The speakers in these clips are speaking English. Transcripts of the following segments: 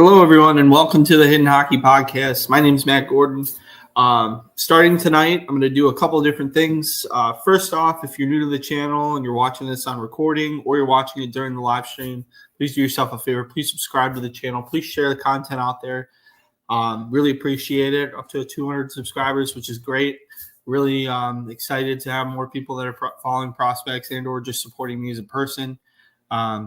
Hello, everyone, and welcome to the Hidden Hockey Podcast. My name is Matt Gordon. Starting tonight, I'm going to do a couple of different things. First off, if you're new to the channel and you're watching this on recording or you're watching it during the live stream, please do yourself a favor. Please subscribe to the channel. Please share the content out there. Really appreciate it. Up to 200 subscribers, which is great. Really excited to have more people that are following prospects and or just supporting me as a person.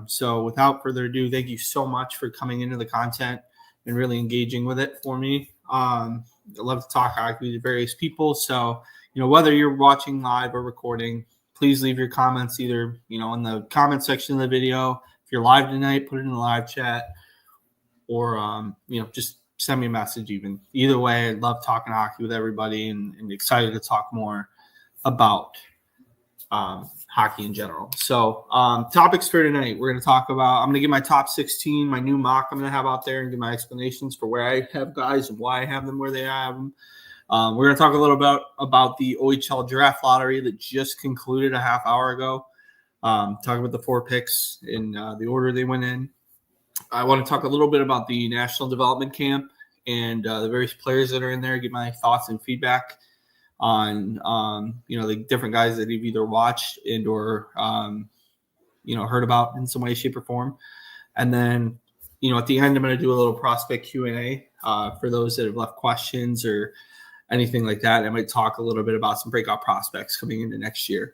So without further ado, thank you so much for coming into the content and really engaging with it for me. I love to talk hockey to various people. So, whether you're watching live or recording, please leave your comments either, in the comment section of the video. If you're live tonight, put it in the live chat or, just send me a message even. Either way, I love talking hockey with everybody and excited to talk more about hockey in general. So topics for tonight, we're going to talk about, I'm going to give my top 16, my new mock I'm going to have out there and give my explanations for where I have guys and why I have them where they have them. We're going to talk a little about the OHL Draft Lottery that just concluded a half hour ago. Talk about the 4 picks in the order they went in. I want to talk a little bit about the National Development Camp and the various players that are in there, give my thoughts and feedback on the different guys that you've either watched and or heard about in some way, shape, or form. And then at the end I'm going to do a little prospect Q&A for those that have left questions or anything like that. I might talk a little bit about some breakout prospects coming into next year.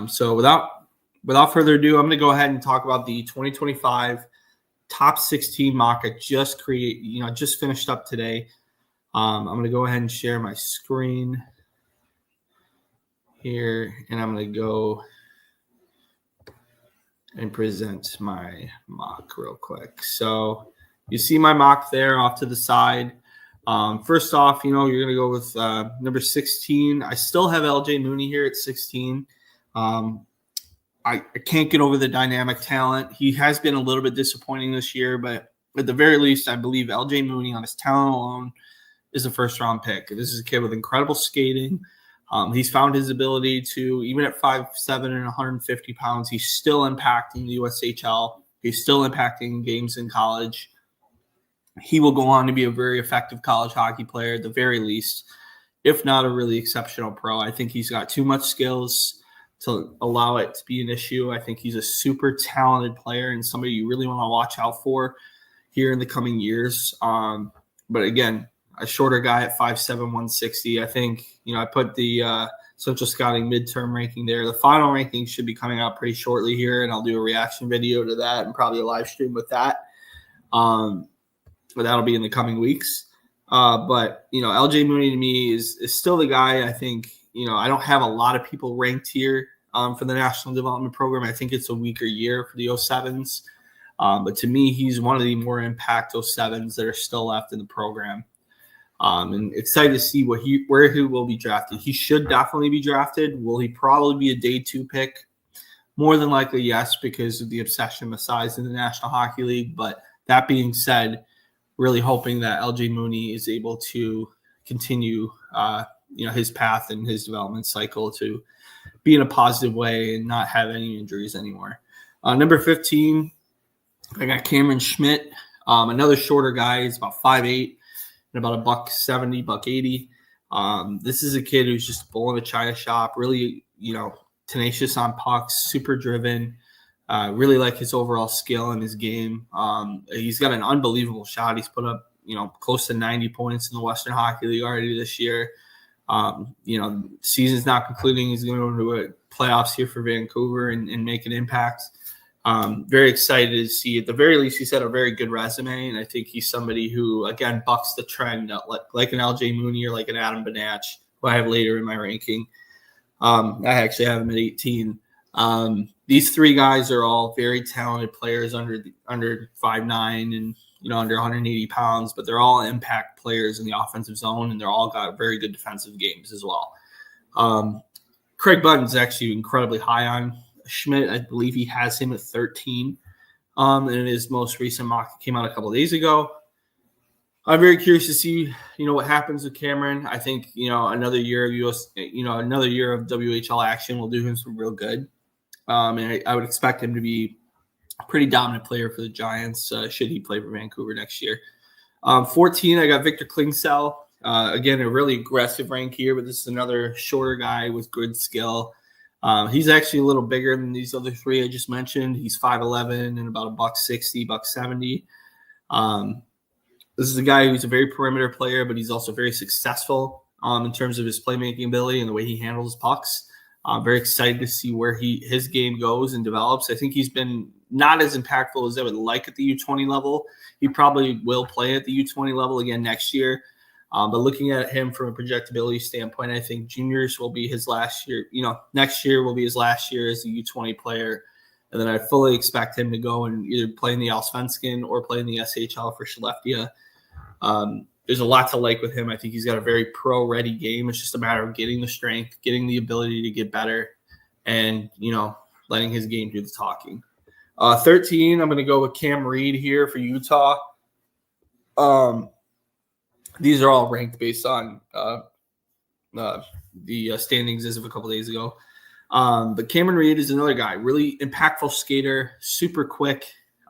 So without further ado, I'm going to go ahead and talk about the 2025 top 16 mock I just just finished up today. I'm going to go ahead and share my screen here, and I'm going to go and present my mock real quick. So you see my mock there off to the side. First off, you're going to go with number 16. I still have LJ Mooney here at 16. I can't get over the dynamic talent. He has been a little bit disappointing this year, but at the very least, I believe LJ Mooney on his talent alone is a first-round pick. This is a kid with incredible skating. He's found his ability to, even at 5'7" and 150 pounds, he's still impacting the USHL. He's still impacting games in college. He will go on to be a very effective college hockey player at the very least, if not a really exceptional pro. I think he's got too much skills to allow it to be an issue. I think he's a super talented player and somebody you really want to watch out for here in the coming years. But again, a shorter guy at 5'7", 160. I think, I put the Central Scouting midterm ranking there. The final ranking should be coming out pretty shortly here, and I'll do a reaction video to that and probably a live stream with that. But that'll be in the coming weeks. But LJ Mooney to me is still the guy. I think, I don't have a lot of people ranked here for the National Development Program. I think it's a weaker year for the 07s. But to me, he's one of the more impact 07s that are still left in the program. And excited to see where he will be drafted. He should definitely be drafted. Will he probably be a day 2 pick? More than likely, yes, because of the obsession with size in the National Hockey League. But that being said, really hoping that LJ Mooney is able to continue, his path and his development cycle to be in a positive way and not have any injuries anymore. Number 15, I got Cameron Schmidt, another shorter guy. He's about 5'8". And about $170, $180. This is a kid who's just a bull in a china shop, really, tenacious on pucks, super driven. Really like his overall skill and his game. He's got an unbelievable shot. He's put up, close to 90 points in the Western Hockey League already this year. Season's not concluding. He's going to go into playoffs here for Vancouver and make an impact. Very excited to see, at the very least, he's had a very good resume, and I think he's somebody who, again, bucks the trend, like an LJ Mooney or like an Adam Banach, who I have later in my ranking. I actually have him at 18. These 3 guys are all very talented players under 5'9" and under 180 pounds, but they're all impact players in the offensive zone, and they're all got very good defensive games as well. Craig Button's actually incredibly high on Schmidt. I believe he has him at 13 in his most recent mock that came out a couple of days ago. I'm very curious to see, what happens with Cameron. I think, another year of another year of WHL action will do him some real good. And I would expect him to be Pretty dominant player for the Giants, should he play for Vancouver next year. 14, I got Victor Klingsell. Again, a really aggressive rank here, but this is another shorter guy with good skill. He's actually a little bigger than these other three I just mentioned. He's 5'11" and about $160, $170. This is a guy who's a very perimeter player, but he's also very successful in terms of his playmaking ability and the way he handles pucks. I'm very excited to see where his game goes and develops. I think he's been not as impactful as I would like at the U20 level. He probably will play at the U20 level again next year. But looking at him from a projectability standpoint, I think juniors will be his last year. Next year will be his last year as a U20 player. And then I fully expect him to go and either play in the Allsvenskan or play in the SHL for Skellefteå. There's a lot to like with him. I think he's got a very pro-ready game. It's just a matter of getting the strength, getting the ability to get better, and, letting his game do the talking. 13, I'm going to go with Cam Reed here for Utah. These are all ranked based on the standings as of a couple days ago. But Cameron Reed is another guy, really impactful skater, super quick,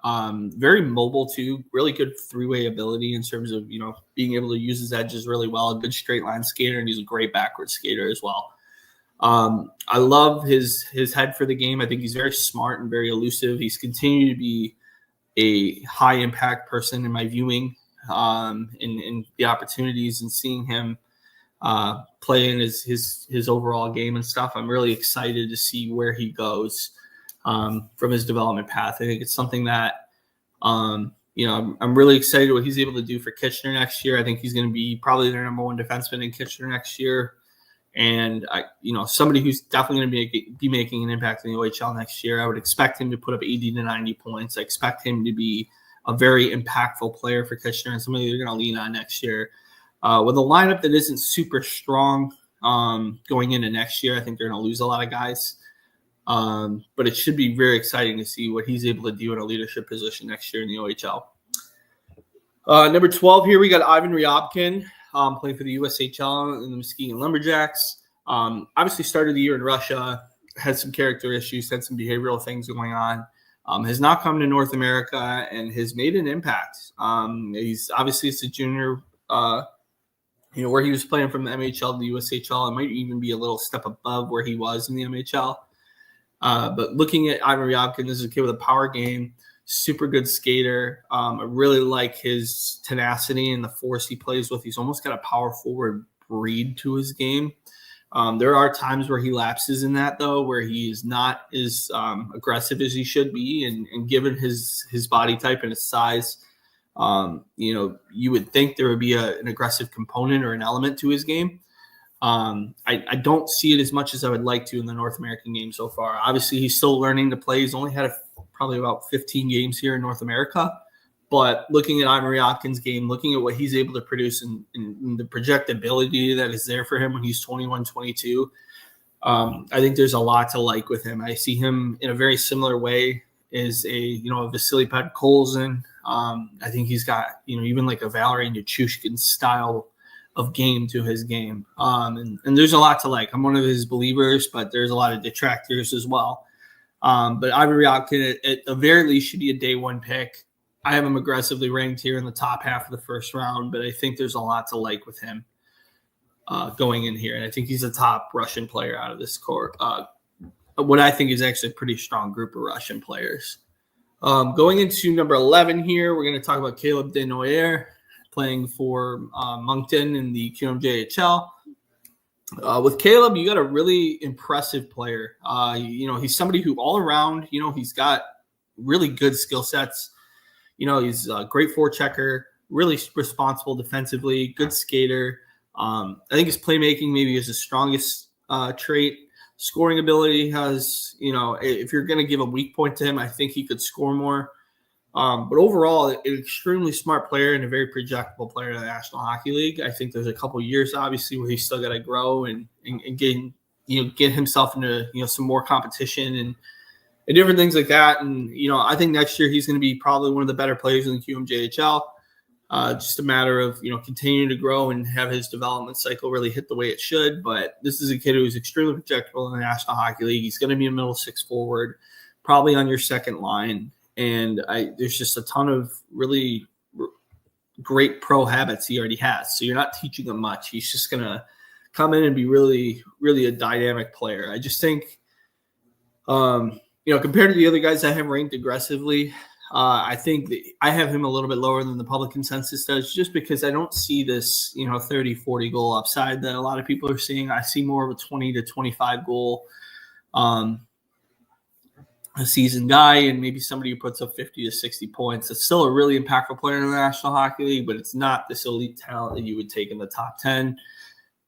very mobile too, really good three-way ability in terms of, being able to use his edges really well, a good straight line skater, and he's a great backward skater as well. I love his head for the game. I think he's very smart and very elusive. He's continued to be a high impact person in my viewing, in the opportunities and seeing him play in his overall game and stuff. I'm really excited to see where he goes from his development path. I think it's something that, I'm really excited what he's able to do for Kitchener next year. I think he's going to be probably their number one defenseman in Kitchener next year. And, somebody who's definitely going to be making an impact in the OHL next year. I would expect him to put up 80 to 90 points. I expect him to be a very impactful player for Kitchener and somebody they're going to lean on next year. With a lineup that isn't super strong going into next year, I think they're going to lose a lot of guys. But it should be very exciting to see what he's able to do in a leadership position next year in the OHL. Number 12 here, we got Ivan Ryabkin playing for the USHL in the Muskegon Lumberjacks. Obviously started the year in Russia, had some character issues, had some behavioral things going on. Has not come to North America and has made an impact. He's obviously it's a junior, where he was playing from the MHL to the USHL. It might even be a little step above where he was in the MHL. But looking at Ivan Ryabkin, this is a kid with a power game, super good skater. I really like his tenacity and the force he plays with. He's almost got a power forward breed to his game. There are times where he lapses in that, though, where he is not as aggressive as he should be. And given his body type and his size, you would think there would be an aggressive component or an element to his game. I don't see it as much as I would like to in the North American game so far. Obviously, he's still learning to play. He's only had probably about 15 games here in North America. But looking at Ivan Ryabkin's game, looking at what he's able to produce and the projectability that is there for him when he's 21, 22, I think there's a lot to like with him. I see him in a very similar way as a Vasily Podkolzin. I think he's got, even like a Valery Nichushkin style of game to his game. And there's a lot to like. I'm one of his believers, but there's a lot of detractors as well. But Ivan Ryabkin, at the very least, should be a day one pick. I have him aggressively ranked here in the top half of the first round, but I think there's a lot to like with him going in here. And I think he's a top Russian player out of this core. What I think is actually a pretty strong group of Russian players. Going into number 11 here, we're going to talk about Caleb Desnoyers playing for Moncton in the QMJHL. With Caleb, you got a really impressive player. He's somebody who all around, he's got really good skill sets. He's a great forechecker, really responsible defensively, good skater. I think his playmaking maybe is his strongest trait. Scoring ability has, if you're going to give a weak point to him, I think he could score more. But overall, an extremely smart player and a very projectable player in the National Hockey League. I think there's a couple of years, obviously, where he's still got to grow and get himself into some more competition and different things like that. And I think next year he's going to be probably one of the better players in the QMJHL. Just a matter of continuing to grow and have his development cycle really hit the way it should. But this is a kid who's extremely projectable in the National Hockey League. He's going to be a middle six forward, probably on your second line. And there's just a ton of really great pro habits he already has. So you're not teaching him much. He's just going to come in and be really, really a dynamic player. I just think, compared to the other guys I have ranked aggressively, I think that I have him a little bit lower than the public consensus does, just because I don't see this, 30, 40 goal upside that a lot of people are seeing. I see more of a 20 to 25 goal a season guy, and maybe somebody who puts up 50 to 60 points. It's still a really impactful player in the National Hockey League, but it's not this elite talent that you would take in the top 10.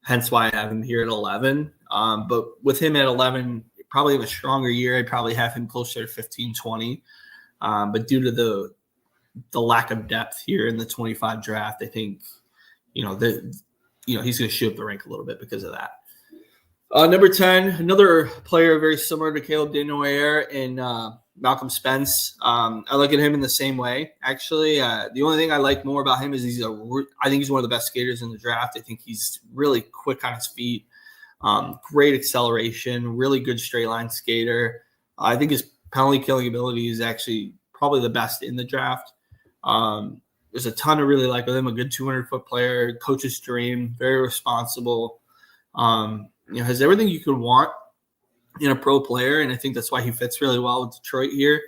Hence why I have him here at 11. But with him at 11, probably in a stronger year, I'd probably have him closer to 15, 20. But due to the lack of depth here in the 25 draft, I think, he's going to shoot up the rank a little bit because of that. Number 10, another player very similar to Caleb Desnoyers and Malcolm Spence. I look at him in the same way. Actually, the only thing I like more about him is I think he's one of the best skaters in the draft. I think he's really quick on his feet, great acceleration, really good straight line skater. I think his penalty killing ability is actually probably the best in the draft. There's a ton to really like with him. A good 200-foot player, coach's dream, very responsible. Has everything you could want in a pro player, and I think that's why he fits really well with Detroit here.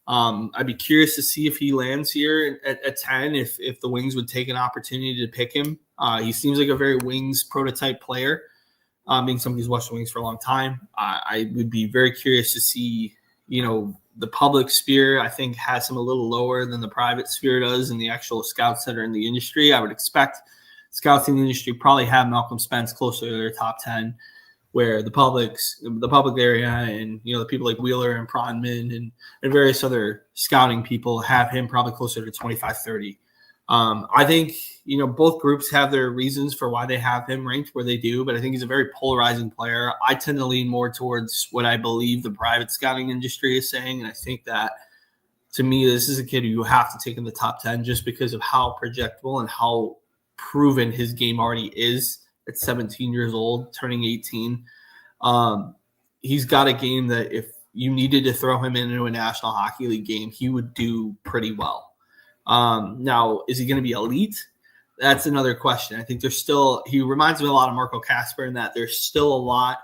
I'd be curious to see if he lands here at 10, if the Wings would take an opportunity to pick him. He seems like a very Wings prototype player, being somebody who's watched the Wings for a long time. I would be very curious to see, the public sphere, I think, has him a little lower than the private sphere does, and the actual scouts that are in the industry. I would expect scouts in the industry probably have Malcolm Spence closer to their top 10, where the public area and, the people like Wheeler and Pronman and various other scouting people have him probably closer to 25, 30. I think, both groups have their reasons for why they have him ranked where they do, but I think he's a very polarizing player. I tend to lean more towards what I believe the private scouting industry is saying. And I think that, to me, this is a kid who you have to take in the top 10 just because of how projectable and how proven his game already is at 17 years old, turning 18. He's got a game that if you needed to throw him into a National Hockey League game, he would do pretty well. Now, is he going to be elite? That's another question. I think he reminds me a lot of Marco Kasper in that there's still a lot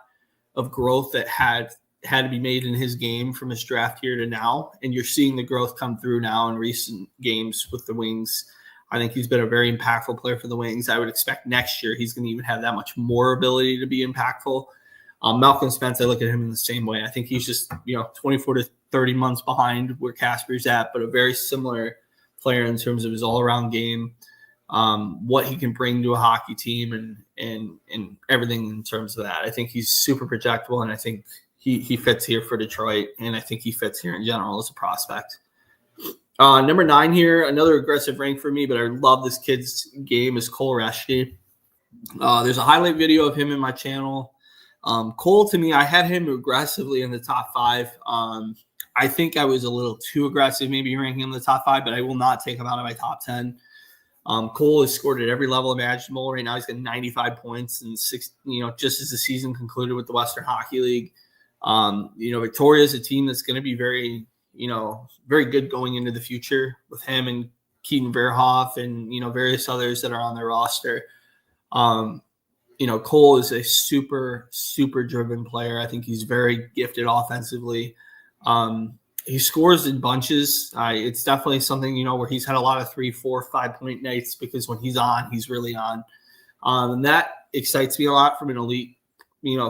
of growth that had to be made in his game from his draft year to now. And you're seeing the growth come through now in recent games with the Wings. I think he's been a very impactful player for the Wings. I would expect next year he's going to even have that much more ability to be impactful. Malcolm Spence, I look at him in the same way. I think he's just, 24 to 30 months behind where Kasper's at, but a very similar player in terms of his all-around game, what he can bring to a hockey team and everything in terms of that. I think he's super projectable, and I think he fits here for Detroit, and I think he fits here in general as a prospect. Number 9 here, another aggressive rank for me, but I love this kid's game, is Cole Reschke. There's a highlight video of him in my channel. Cole, to me, I had him aggressively in the top 5. I think I was a little too aggressive, maybe ranking him in the top 5, but I will not take him out of my top 10. Cole has scored at every level imaginable. Right now, he's got 95 points and just as the season concluded with the Western Hockey League. Victoria is a team that's going to be very good going into the future with him and Keaton Verhoff and, various others that are on their roster. Cole is a super, super driven player. I think he's very gifted offensively. He scores in bunches. It's definitely something, where he's had a lot of 3, 4, 5-point nights because when he's on, he's really on. And that excites me a lot from an elite,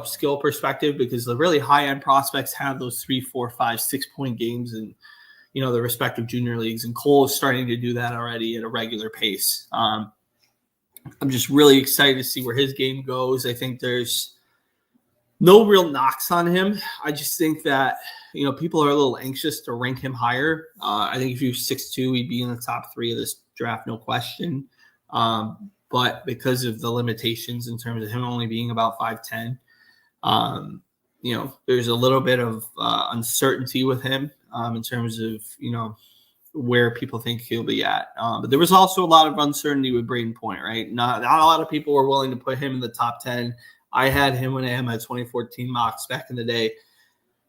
skill perspective, because the really high-end prospects have those 3, 4, 5, 6-point games in, the respective junior leagues. And Cole is starting to do that already at a regular pace. I'm just really excited to see where his game goes. I think there's no real knocks on him. I just think that, people are a little anxious to rank him higher. I think if he was 6'2", he'd be in the top 3 of this draft, no question. But because of the limitations in terms of him only being about 5'10", there's a little bit of uncertainty with him in terms of, where people think he'll be at. But there was also a lot of uncertainty with Braden Point, right? Not a lot of people were willing to put him in the top 10. I had him when I had my 2014 mocks back in the day.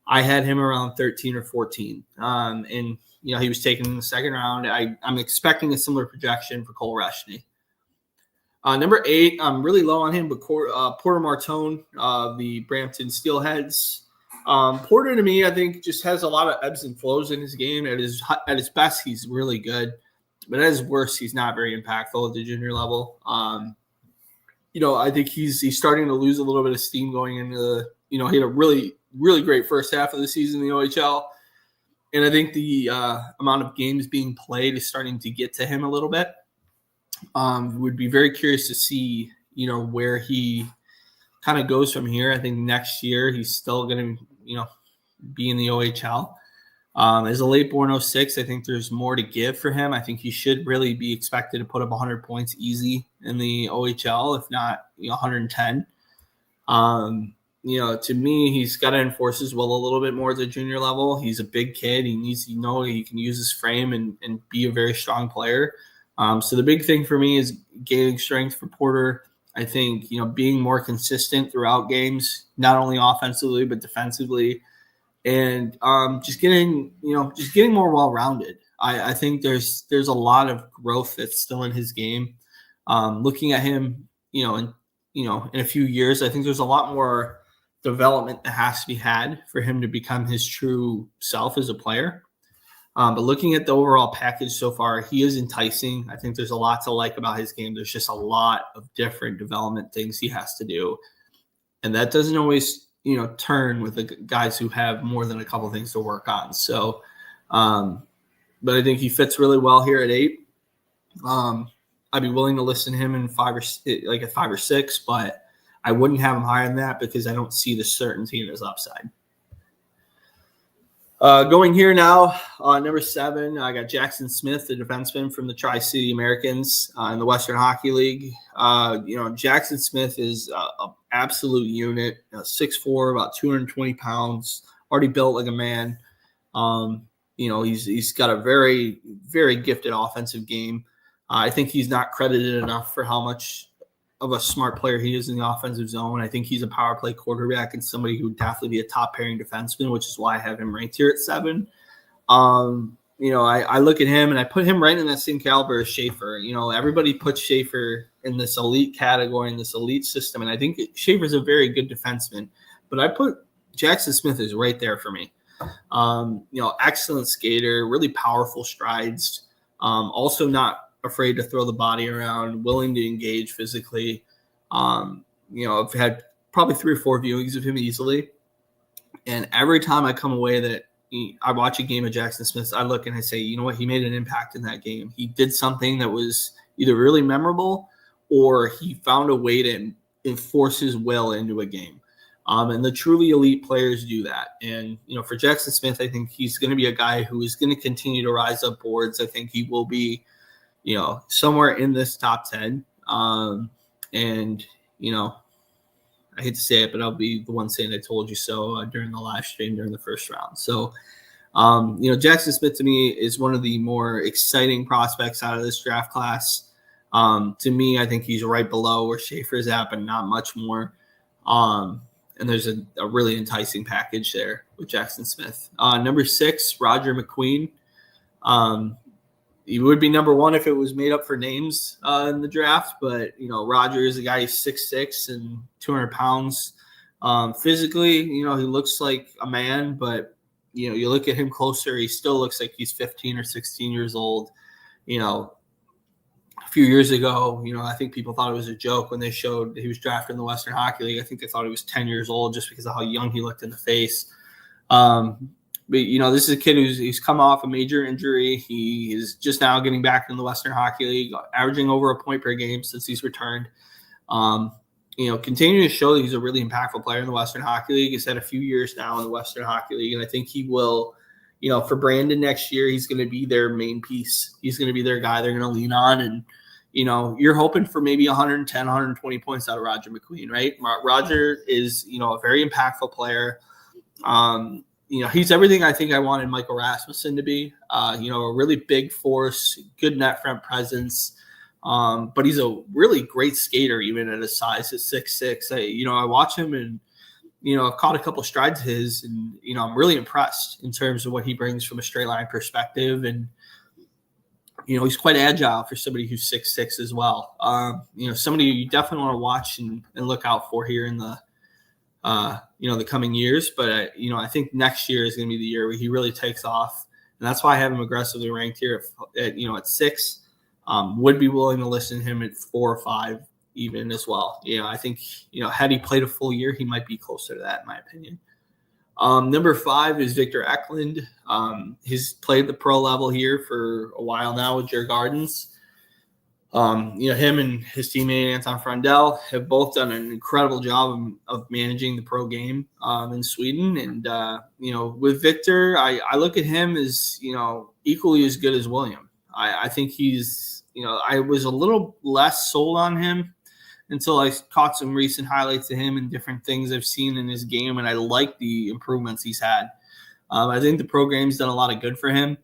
I had him around 13 or 14. And, he was taken in the second round. I'm expecting a similar projection for Cole Reshny. Number 8, I'm really low on him, but Porter Martone, the Brampton Steelheads. Porter, to me, I think just has a lot of ebbs and flows in his game. At his best, he's really good. But at his worst, he's not very impactful at the junior level. I think he's starting to lose a little bit of steam going into he had a really, really great first half of the season in the OHL. And I think the amount of games being played is starting to get to him a little bit. Would be very curious to see, where he kind of goes from here. I think next year he's still going to, be in the OHL. As a late born 06, I think there's more to give for him. I think he should really be expected to put up 100 points easy in the OHL, if not 110. To me, he's got to enforce his will a little bit more at the junior level. He's a big kid. He needs to know he can use his frame and be a very strong player. So the big thing for me is gaining strength for Porter. I think, being more consistent throughout games, not only offensively, but defensively. And just getting more well-rounded. I think there's a lot of growth that's still in his game. Looking at him, in a few years, I think there's a lot more development that has to be had for him to become his true self as a player. But looking at the overall package so far, he is enticing. I think there's a lot to like about his game. There's just a lot of different development things he has to do. And that doesn't always turn with the guys who have more than a couple things to work on. So, but I think he fits really well here at 8. I'd be willing to listen to him in 5 or 6, but I wouldn't have him higher than that because I don't see the certainty in his upside. Going here now, number 7, I got Jackson Smith, the defenseman from the Tri-City Americans in the Western Hockey League. Jackson Smith is an absolute unit, 6'4", about 220 pounds, already built like a man. He's got a very, very gifted offensive game. I think he's not credited enough for how much of a smart player he is in the offensive zone. I think he's a power play quarterback and somebody who would definitely be a top pairing defenseman, which is why I have him ranked here at 7. I look at him and I put him right in that same caliber as Schaefer. Everybody puts Schaefer in this elite category, in this elite system. And I think Schaefer's a very good defenseman, but I put Jackson Smith is right there for me. Excellent skater, really powerful strides. Also not afraid to throw the body around, willing to engage physically. I've had probably 3 or 4 viewings of him easily. And every time I come away that I watch a game of Jackson Smith, I look and I say, he made an impact in that game. He did something that was either really memorable or he found a way to enforce his will into a game. And the truly elite players do that. And, for Jackson Smith, I think he's going to be a guy who is going to continue to rise up boards. I think he will be somewhere in this top 10. I hate to say it, but I'll be the one saying I told you so during the live stream during the first round. So, Jackson Smith to me is one of the more exciting prospects out of this draft class. To me, I think he's right below where Schaefer's at, but not much more. And there's a really enticing package there with Jackson Smith. Number 6, Roger McQueen. He would be number 1 if it was made up for names in the draft. But, Roger is a guy who's 6'6" and 200 pounds. Physically, he looks like a man. But, you look at him closer, he still looks like he's 15 or 16 years old. A few years ago, I think people thought it was a joke when they showed he was drafted in the Western Hockey League. I think they thought he was 10 years old just because of how young he looked in the face. But, this is a kid he's come off a major injury. He is just now getting back in the Western Hockey League, averaging over a point per game since he's returned. Continuing to show that he's a really impactful player in the Western Hockey League. He's had a few years now in the Western Hockey League, and I think he will, for Brandon next year, he's going to be their main piece. He's going to be their guy they're going to lean on. And, you're hoping for maybe 110, 120 points out of Roger McQueen, right? Roger is, a very impactful player. He's everything I think I wanted Michael Rasmussen to be. A really big force, good net front presence. But he's a really great skater, even at his size at 6'6". I watch him and I've caught a couple strides of his, and, I'm really impressed in terms of what he brings from a straight line perspective. And, he's quite agile for somebody who's 6'6" as well. Somebody you definitely want to watch and look out for here in the, the coming years. But, I think next year is going to be the year where he really takes off. And that's why I have him aggressively ranked here at 6. Would be willing to listen to him at 4 or 5 even as well. I think, had he played a full year, he might be closer to that in my opinion. Number 5 is Victor Eklund. He's played the pro level here for a while now with Jer Gardens. Him and his teammate Anton Frundell have both done an incredible job of managing the pro game in Sweden. And, with Victor, I look at him as, equally as good as William. I think he's, I was a little less sold on him until I caught some recent highlights of him and different things I've seen in his game, and I like the improvements he's had. I think the program's done a lot of good for him.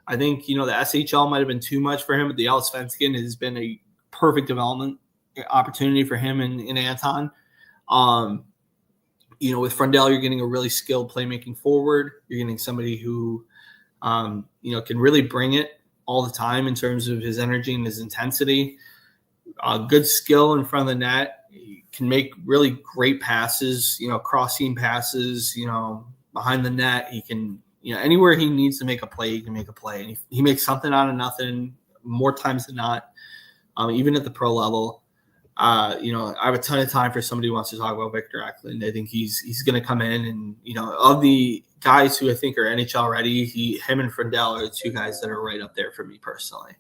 I think, the SHL might have been too much for him, but the Allsvenskan has been a perfect development opportunity for him and Anton. With Frundell, you're getting a really skilled playmaking forward. You're getting somebody who, can really bring it all the time in terms of his energy and his intensity. Good skill in front of the net. He can make really great passes, cross-seam passes, behind the net. He can, anywhere he needs to make a play, he can make a play. And he makes something out of nothing more times than not, even at the pro level. I have a ton of time for somebody who wants to talk about Victor Eklund. I think he's going to come in and, of the guys who I think are NHL ready, him and Frundell are the 2 guys that are right up there for me personally.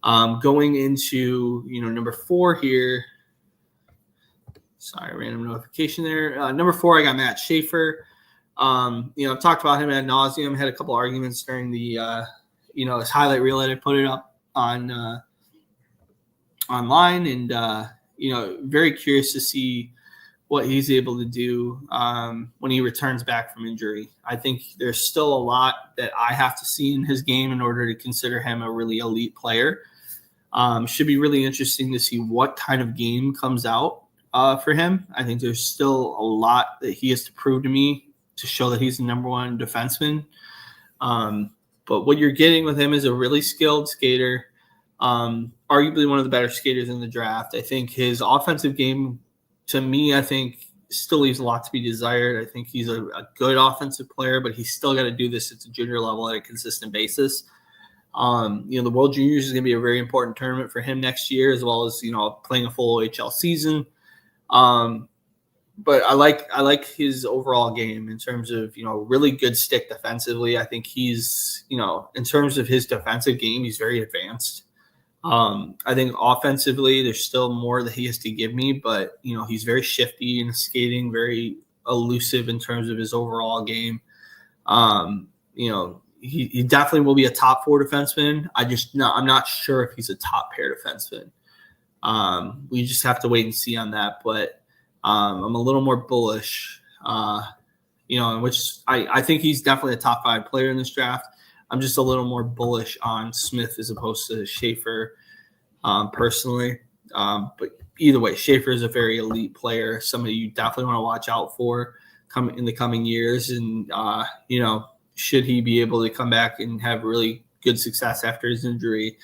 Going into, number 4 here. Sorry, random notification there. Number 4, I got Matt Schaefer. I've talked about him ad nauseum. Had a couple arguments during the, his highlight reel that I put it up on online, and very curious to see what he's able to do when he returns back from injury. I think there's still a lot that I have to see in his game in order to consider him a really elite player. Should be really interesting to see what kind of game comes out for him. I think there's still a lot that he has to prove to me to show that he's the number 1 defenseman. But what you're getting with him is a really skilled skater, arguably one of the better skaters in the draft. I think his offensive game, to me, I think still leaves a lot to be desired. I think he's a good offensive player, but he's still got to do this at the junior level at a consistent basis. The World Juniors is going to be a very important tournament for him next year, as well as, playing a full OHL season. But I like his overall game in terms of, really good stick defensively. I think he's, in terms of his defensive game, he's very advanced. I think offensively, there's still more that he has to give me, but, he's very shifty in skating, very elusive in terms of his overall game. He definitely will be a top 4 defenseman. I'm not sure if he's a top pair defenseman. We just have to wait and see on that. But I'm a little more bullish, in which I think he's definitely a top 5 player in this draft. I'm just a little more bullish on Smith as opposed to Schaefer personally. But either way, Schaefer is a very elite player, somebody you definitely want to watch out for in the coming years. And, should he be able to come back and have really good success after his injury,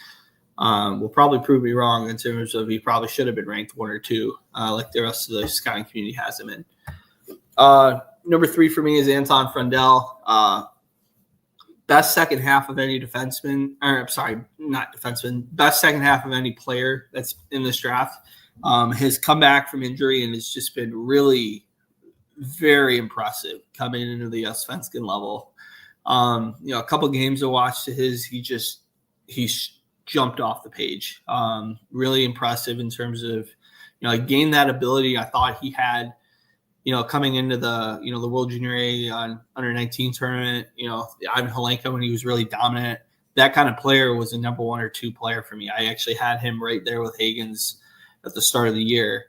will probably prove me wrong in terms of he probably should have been ranked 1 or 2, like the rest of the scouting community has him in. Number 3 for me is Anton Frundell. Best second half of any defenseman, best second half of any player that's in this draft. Has come back from injury and has just been really very impressive coming into the Allsvenskan level. A couple games I watched of his, he's jumped off the page. Really impressive in terms of, gained that ability I thought he had, coming into the, the World Junior A under 19 tournament, Ivan Helenka when he was really dominant. That kind of player was a number 1 or 2 player for me. I actually had him right there with Hagens at the start of the year,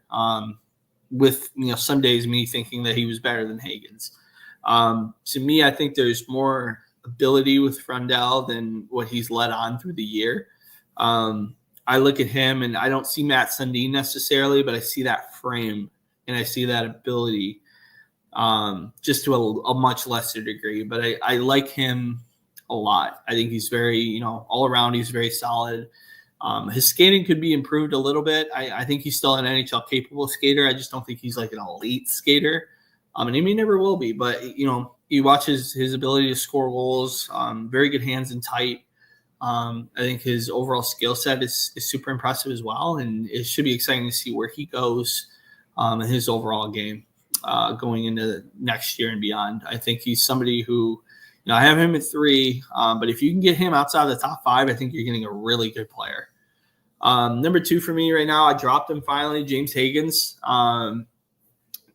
with, some days me thinking that he was better than Hagens. To me, I think there's more ability with Frundell than what he's led on through the year. I look at him and I don't see Matt Sundin necessarily, but I see that frame and I see that ability. just to a much lesser degree. But I like him a lot. I think he's very, all around, he's very solid. His skating could be improved a little bit. I think he's still an NHL capable skater. I just don't think he's like an elite skater. And he never will be. But, you watch his ability to score goals, very good hands and tight. I think his overall skill set is super impressive as well. And it should be exciting to see where he goes in his overall game going into next year and beyond. I think he's somebody who, I have him at 3, but if you can get him outside of the top 5, I think you're getting a really good player. Number 2 for me right now, I dropped him finally, James Higgins.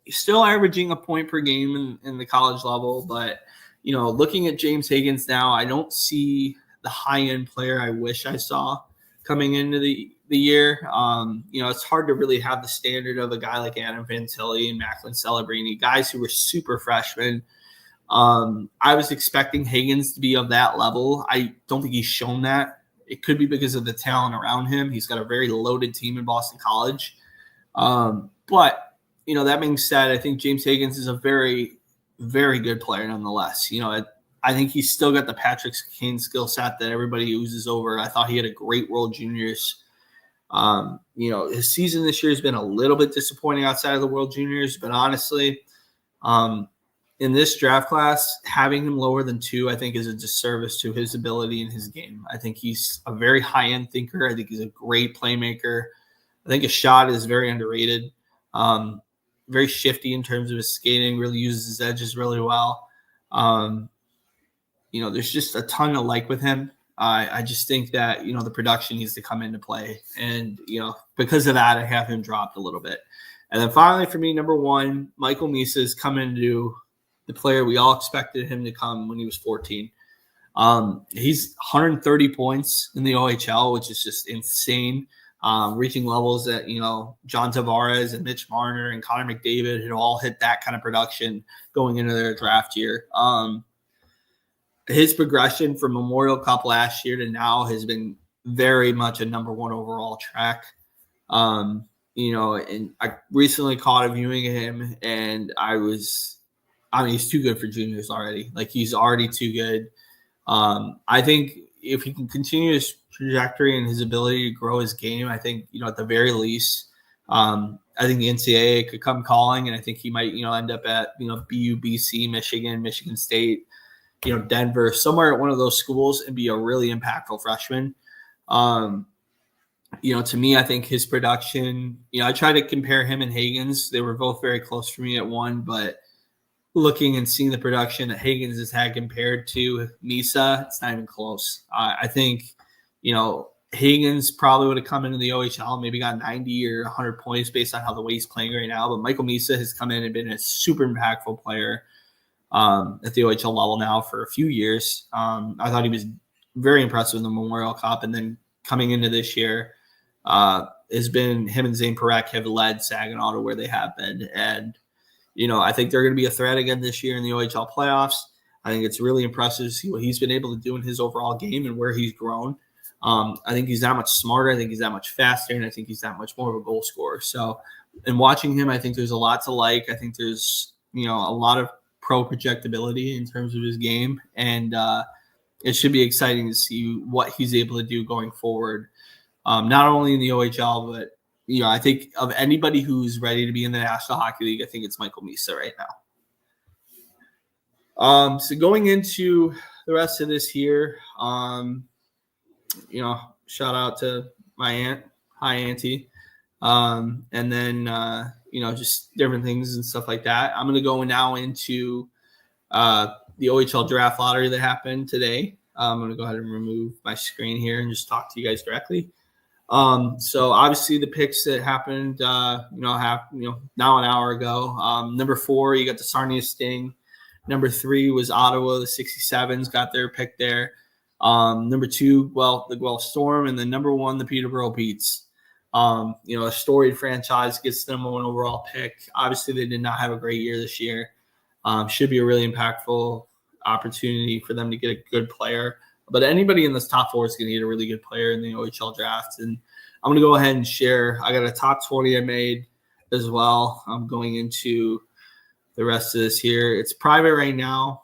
He's still averaging a point per game in the college level, but, looking at James Higgins now, I don't see the high-end player I wish I saw coming into the year. It's hard to really have the standard of a guy like Adam Fantilli and Macklin Celebrini, guys who were super freshmen. I was expecting Higgins to be of that level. I don't think he's shown that. It could be because of the talent around him. He's got a very loaded team in Boston College. But, that being said, I think James Higgins is a very, very good player nonetheless. I think he's still got the Patrick Kane skill set that everybody oozes over. I thought he had a great World Juniors. His season this year has been a little bit disappointing outside of the World Juniors, but honestly, in this draft class, having him lower than 2, I think, is a disservice to his ability in his game. I think he's a very high-end thinker. I think he's a great playmaker. I think his shot is very underrated. Very shifty in terms of his skating, really uses his edges really well. There's just a ton to like with him. I just think that, the production needs to come into play. And, because of that, I have him dropped a little bit. And then finally for me, number 1, Michael Misa is coming to the player we all expected him to come when he was 14. He's 130 points in the OHL, which is just insane. Reaching levels that, John Tavares and Mitch Marner and Connor McDavid had all hit that kind of production going into their draft year. His progression from Memorial Cup last year to now has been very much a number 1 overall track. And I recently caught a viewing of him, and he's too good for juniors already. Like, he's already too good. I think if he can continue his trajectory and his ability to grow his game, I think, at the very least, I think the NCAA could come calling, and I think he might, end up at, BU, BC, Michigan State, Denver, somewhere at one of those schools and be a really impactful freshman. To me, I think his production, I try to compare him and Higgins. They were both very close for me at 1, but looking and seeing the production that Higgins has had compared to Misa, it's not even close. I think, Higgins probably would have come into the OHL, maybe got 90 or 100 points based on how the way he's playing right now. But Michael Misa has come in and been a super impactful player at the OHL level now for a few years. I thought he was very impressive in the Memorial Cup, and then coming into this year, has been him and Zane Parekh have led Saginaw to where they have been. And, I think they're going to be a threat again this year in the OHL playoffs. I think it's really impressive to see what he's been able to do in his overall game and where he's grown. I think he's that much smarter. I think he's that much faster, and I think he's that much more of a goal scorer. So in watching him, I think there's a lot to like. I think there's, a lot of pro projectability in terms of his game, and it should be exciting to see what he's able to do going forward, not only in the OHL, but I think of anybody who's ready to be in the National Hockey League, I think it's Michael Misa right now. So going into the rest of this here, shout out to my aunt, hi auntie, and then just different things and stuff like that. I'm going to go now into the OHL Draft Lottery that happened today. I'm going to go ahead and remove my screen here and just talk to you guys directly. So obviously the picks that happened, now an hour ago. Number 4, you got the Sarnia Sting. Number 3 was Ottawa. The 67s got their pick there. Number 2, the Guelph Storm, and then number 1, the Peterborough Petes. A storied franchise gets the number 1 overall pick. Obviously, they did not have a great year this year. Should be a really impactful opportunity for them to get a good player. But anybody in this top 4 is going to get a really good player in the OHL draft. And I'm going to go ahead and share. I got a top 20 I made as well. I'm going into the rest of this here. It's private right now,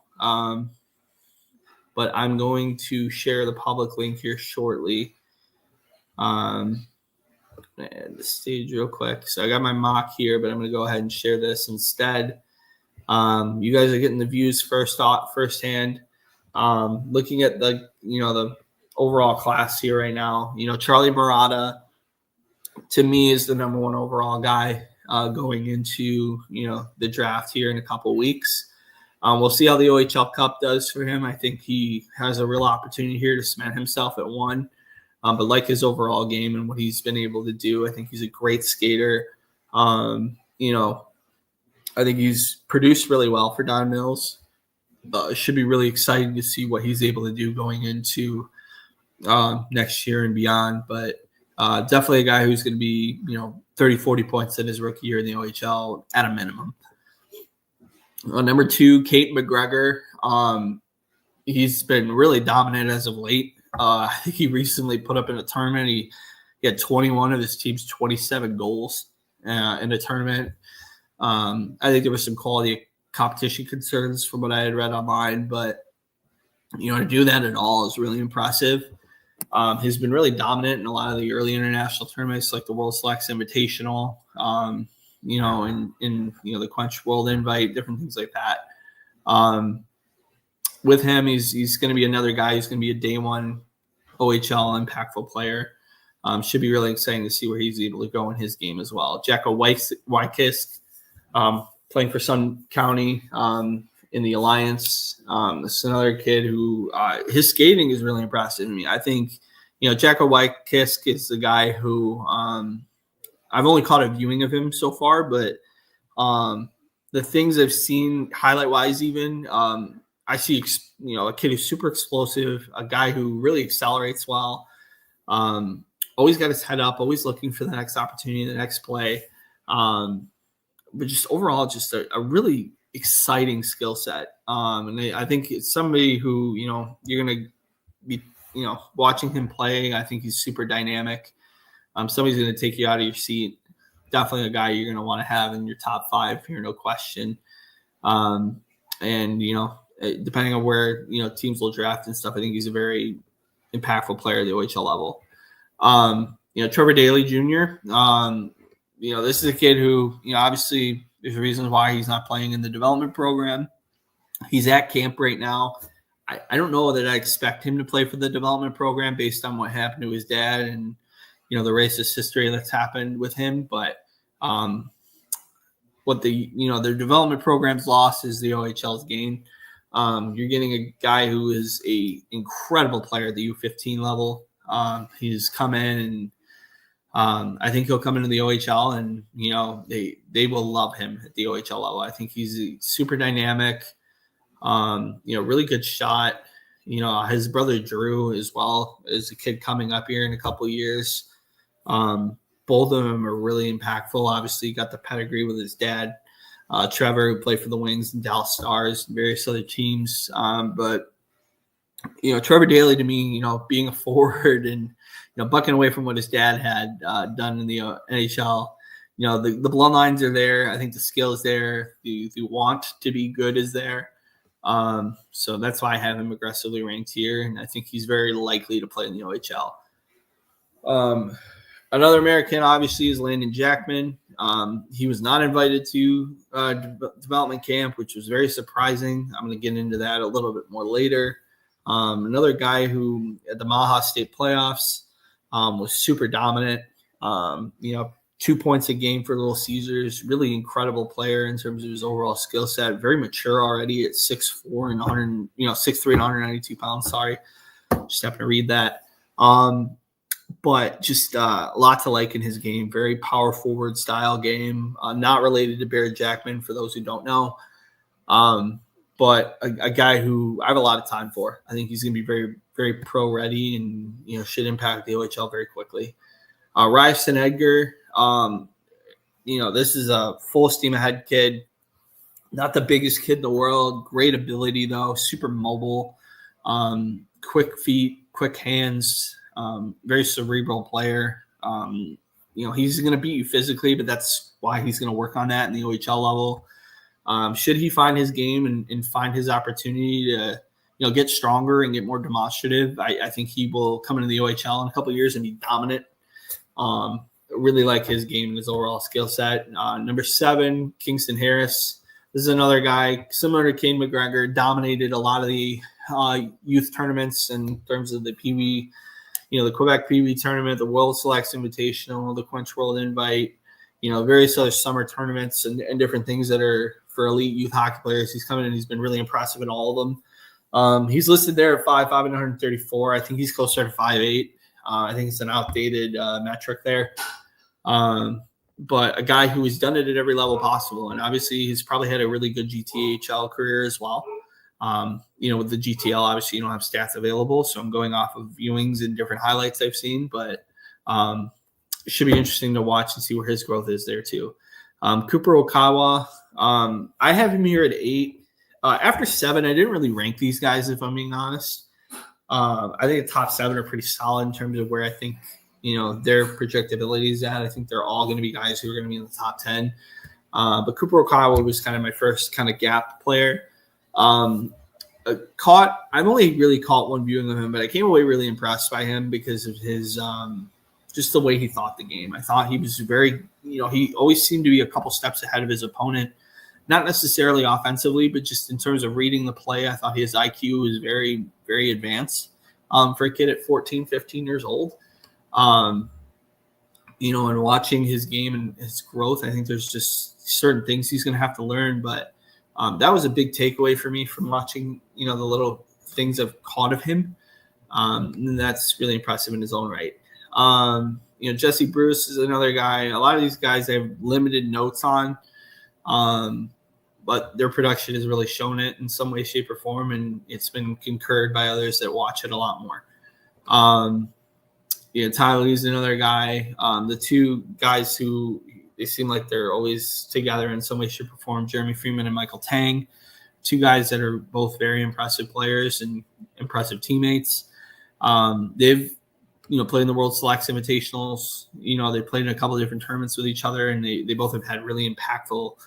but I'm going to share the public link here shortly. And the stage real quick. So I got my mock here, but I'm going to go ahead and share this instead. You guys are getting the views firsthand. Looking at the overall class here right now, Charlie Murata to me is the number one overall guy going into the draft here in a couple of weeks. We'll see how the OHL Cup does for him. I think he has a real opportunity here to cement himself at one. But like his overall game and what he's been able to do, I think he's a great skater. I think he's produced really well for Don Mills. It should be really exciting to see what he's able to do going into next year and beyond. But definitely a guy who's going to be, 30, 40 points in his rookie year in the OHL at a minimum. Number 2, Kate McGregor. He's been really dominant as of late. I think he recently put up in a tournament. He had 21 of his team's 27 goals in a tournament. I think there was some quality competition concerns from what I had read online, but to do that at all is really impressive. He's been really dominant in a lot of the early international tournaments, like the World Selects Invitational, and the Quench World Invite, different things like that. With him, he's going to be another guy who's going to be a day one OHL impactful player. Should be really exciting to see where he's able to go in his game as well. Jacko Wykisk, playing for Sun County in the Alliance. This is another kid who his skating is really impressive to me. I think, Jacko Wykisk is the guy who I've only caught a viewing of him so far, but the things I've seen highlight-wise even, I see, a kid who's super explosive, a guy who really accelerates well, always got his head up, always looking for the next opportunity, the next play. But just overall, just a really exciting skill set. And I think it's somebody who, you're going to be, watching him play. I think he's super dynamic. Somebody's going to take you out of your seat. Definitely a guy you're going to want to have in your top 5 here, no question. Depending on where, teams will draft and stuff, I think he's a very impactful player at the OHL level. Trevor Daley Jr., this is a kid who, obviously there's reasons why he's not playing in the development program. He's at camp right now. I don't know that I expect him to play for the development program based on what happened to his dad and, the racist history that's happened with him. But what their development program's loss is the OHL's gain. You're getting a guy who is a incredible player at the U15 level. He's come in and I think he'll come into the OHL and, they will love him at the OHL level. I think he's super dynamic, really good shot. His brother Drew as well is a kid coming up here in a couple of years. Both of them are really impactful. Obviously, got the pedigree with his dad, Trevor, who played for the Wings and Dallas Stars and various other teams. But Trevor Daley to me, being a forward and, bucking away from what his dad had done in the NHL, the bloodlines are there. I think the skill is there. The want to be good is there. So that's why I have him aggressively ranked here. And I think he's very likely to play in the OHL. Another American, obviously, is Landon Jackman. He was not invited to development camp, which was very surprising. I'm going to get into that a little bit more later. Another guy who at the Maha State playoffs was super dominant. 2 points a game for Little Caesars. Really incredible player in terms of his overall skill set. Very mature already at 6'4" and 6'3" and 192 pounds. Sorry, just happened to read that. But just a lot to like in his game. Very power forward style game. Not related to Barrett Jackman, for those who don't know. But a guy who I have a lot of time for. I think he's going to be very, very pro ready and, should impact the OHL very quickly. Ryerson Edgar, this is a full steam ahead kid. Not the biggest kid in the world. Great ability, though. Super mobile. Quick feet, quick hands. Very cerebral player. He's going to beat you physically, but that's why he's going to work on that in the OHL level. Should he find his game and find his opportunity to, get stronger and get more demonstrative, I think he will come into the OHL in a couple of years and be dominant. Really like his game and his overall skill set. Number 7, Kingston Harris. This is another guy similar to Kane McGregor, dominated a lot of the youth tournaments in terms of the Pee-wee, the Quebec Pee-wee tournament, the World Selects Invitational, the Quench World Invite, various other summer tournaments and different things that are for elite youth hockey players. He's come in and he's been really impressive in all of them. He's listed there at 5'5" and 134. I think he's closer to 5'8". I think it's an outdated metric there. But a guy who has done it at every level possible. And obviously he's probably had a really good GTHL career as well. With the GTL, obviously you don't have stats available. So I'm going off of viewings and different highlights I've seen, but it should be interesting to watch and see where his growth is there too. Cooper Okawa, I have him here at 8. After 7, I didn't really rank these guys, if I'm being honest. I think the top 7 are pretty solid in terms of where I think, their projectability is at. I think they're all going to be guys who are going to be in the top 10. But Cooper Okawa was kind of my first kind of gap player. I've only really caught one viewing of him, but I came away really impressed by him because of his just the way he thought the game. I thought he was very, he always seemed to be a couple steps ahead of his opponent, not necessarily offensively, but just in terms of reading the play. I thought his IQ was very, very advanced for a kid at 14, 15 years old. And watching his game and his growth, I think there's just certain things he's going to have to learn. But that was a big takeaway for me from watching, the little things I've caught of him. And that's really impressive in his own right. Jesse Bruce is another guy. A lot of these guys I have limited notes on, but their production has really shown it in some way, shape, or form, and it's been concurred by others that watch it a lot more. Tyler Lee's another guy. The two guys who they seem like they're always together in some way, shape, or form, Jeremy Freeman and Michael Tang, 2 guys that are both very impressive players and impressive teammates. They've played in the World Selects Invitationals. They played in a couple of different tournaments with each other, and they both have had really impactful,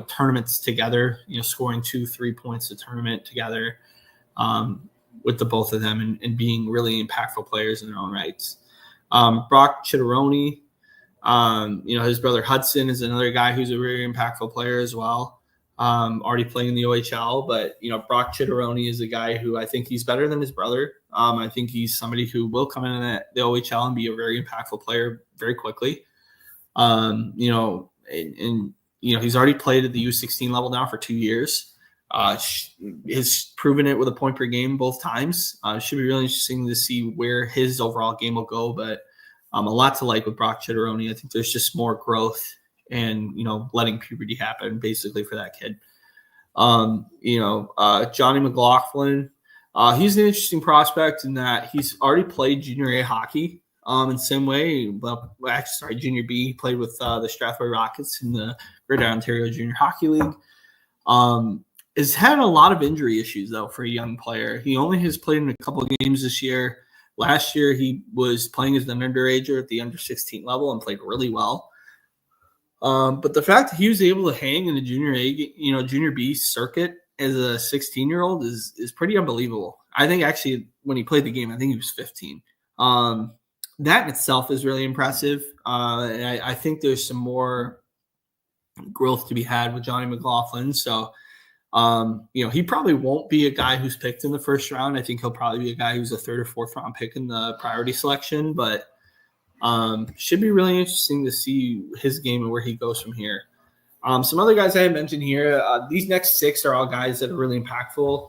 tournaments together, scoring 2-3 points a tournament together with the both of them and being really impactful players in their own rights. Brock Chitteroni, his brother Hudson is another guy who's a very impactful player as well. Already playing in the OHL, but Brock Chitteroni is a guy who I think he's better than his brother. I think he's somebody who will come in at the OHL and be a very impactful player very quickly. He's already played at the U16 level now for 2 years. Has proven it with a point per game both times. Should be really interesting to see where his overall game will go, but a lot to like with Brock Chitteroni. I think there's just more growth and, letting puberty happen basically for that kid. Johnny McLaughlin, he's an interesting prospect in that he's already played junior A hockey in the same way. Junior B. He played with the Strathroy Rockets in the Greater Ontario Junior Hockey League. Has had a lot of injury issues, though, for a young player. He only has played in a couple of games this year. Last year, he was playing as an underager at the under-16 level and played really well. But the fact that he was able to hang in the junior A, junior B circuit as a 16-year-old is pretty unbelievable. I think actually when he played the game, I think he was 15. That in itself is really impressive. And I think there's some more growth to be had with Johnny McLaughlin. So, he probably won't be a guy who's picked in the first round. I think he'll probably be a guy who's a 3rd or 4th round pick in the priority selection, but should be really interesting to see his game and where he goes from here. Some other guys I had mentioned here, these next 6 are all guys that are really impactful,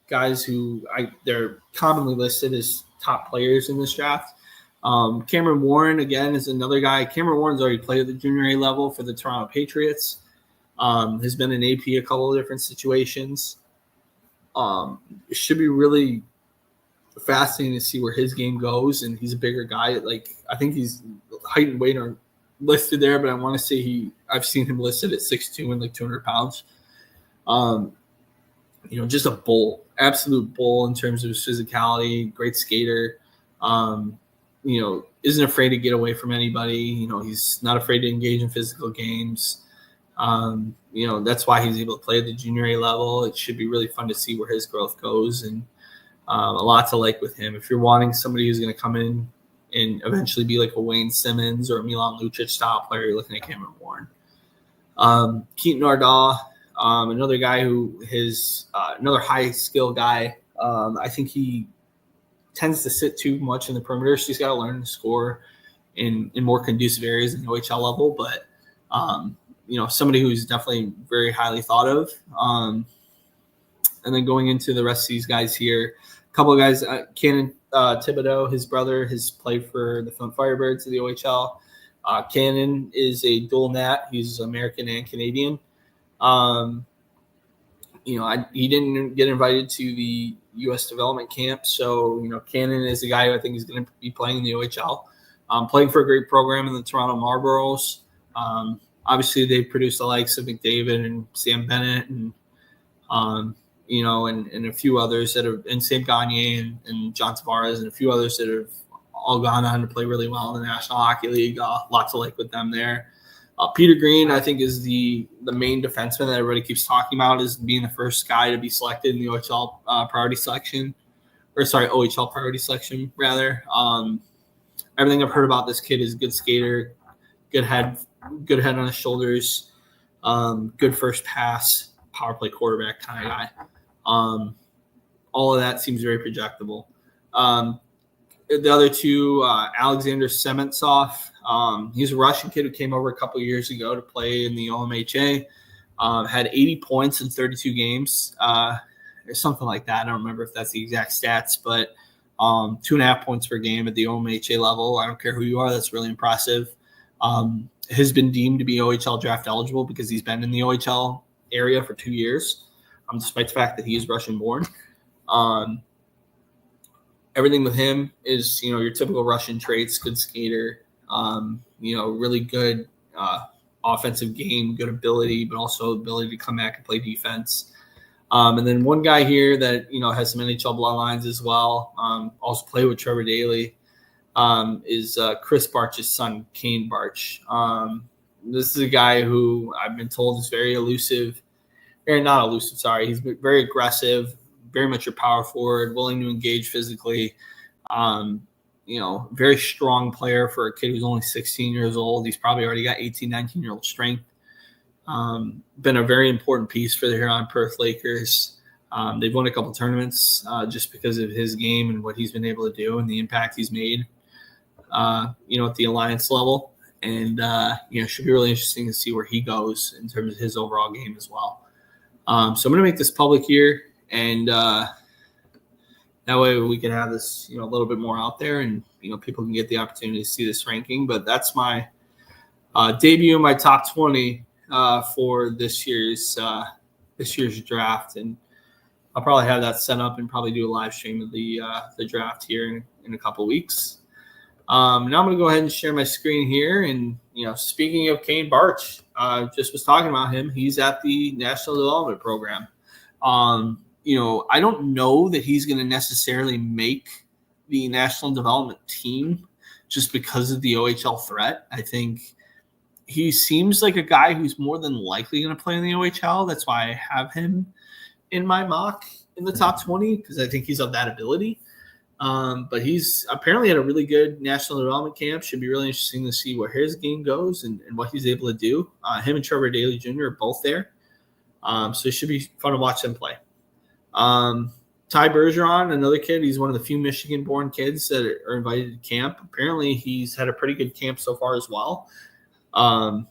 guys who they're commonly listed as top players in this draft. Cameron Warren, again, is another guy. Cameron Warren's already played at the junior A level for the Toronto Patriots. Has been in AP a couple of different situations. It should be really fascinating to see where his game goes, and he's a bigger guy. I think he's height and weight are listed there, but I want to say I've seen him listed at 6'2" and 200 pounds. Just a bull, absolute bull in terms of his physicality, great skater. Isn't afraid to get away from anybody. He's not afraid to engage in physical games. That's why he's able to play at the junior A level. It should be really fun to see where his growth goes, and a lot to like with him. If you're wanting somebody who's going to come in and eventually be like a Wayne Simmons or a Milan Lucic style player, you're looking at Cameron Warren. Keaton Ardaugh, another guy who is another high skill guy. I think he tends to sit too much in the perimeter, so he's got to learn to score in more conducive areas in the OHL level. But somebody who's definitely very highly thought of. And then going into the rest of these guys here, a couple of guys, Cannon Thibodeau, his brother, has played for the Flint Firebirds of the OHL. Cannon is a dual nat. He's American and Canadian. He didn't get invited to the U.S. development camp. So, Cannon is a guy who I think is going to be playing in the OHL, playing for a great program in the Toronto Marlboros. Obviously, they produced the likes of McDavid and Sam Bennett and a few others that have, and Sam Gagner and John Tavares and a few others that have all gone on to play really well in the National Hockey League. Lots of like with them there. Peter Green, I think, is the main defenseman that everybody keeps talking about as being the first guy to be selected in the OHL priority selection, OHL priority selection rather. Everything I've heard about this kid is a good skater, good head on his shoulders, good first pass, power play quarterback kind of guy. All of that seems very projectable. The other two, Alexander Sementsov, he's a Russian kid who came over a couple years ago to play in the OMHA, had 80 points in 32 games, or something like that. I don't remember if that's the exact stats, but 2.5 points per game at the OMHA level. I don't care who you are. That's really impressive. Has been deemed to be OHL draft eligible because he's been in the OHL area for 2 years, despite the fact that he is Russian born. Everything with him is, your typical Russian traits, good skater, really good offensive game, good ability, but also ability to come back and play defense. And then one guy here that, has some NHL bloodlines as well, also played with Trevor Daley, is Chris Barch's son, Kane Barch. This is a guy who I've been told is very elusive. Not elusive, sorry. He's very aggressive, very much a power forward, willing to engage physically. Very strong player for a kid who's only 16 years old. He's probably already got 18, 19-year-old strength. Been a very important piece for the Huron Perth Lakers. They've won a couple tournaments just because of his game and what he's been able to do and the impact he's made, at the alliance level. And, should be really interesting to see where he goes in terms of his overall game as well. So I'm going to make this public here, and that way we can have this, a little bit more out there, and, people can get the opportunity to see this ranking. But that's my debut in my top 20 for this year's draft, and I'll probably have that set up and probably do a live stream of the draft here in a couple weeks. Now I'm going to go ahead and share my screen here. And, speaking of Kane Barch, just was talking about him. He's at the National Development Program. I don't know that he's going to necessarily make the National Development Team just because of the OHL threat. I think he seems like a guy who's more than likely going to play in the OHL. That's why I have him in my mock in the top 20, because I think he's of that ability. But he's apparently had a really good national development camp. Should be really interesting to see where his game goes and what he's able to do. Him and Trevor Daley Jr. are both there. So it should be fun to watch them play. Ty Bergeron, another kid. He's one of the few Michigan-born kids that are invited to camp. Apparently he's had a pretty good camp so far as well. I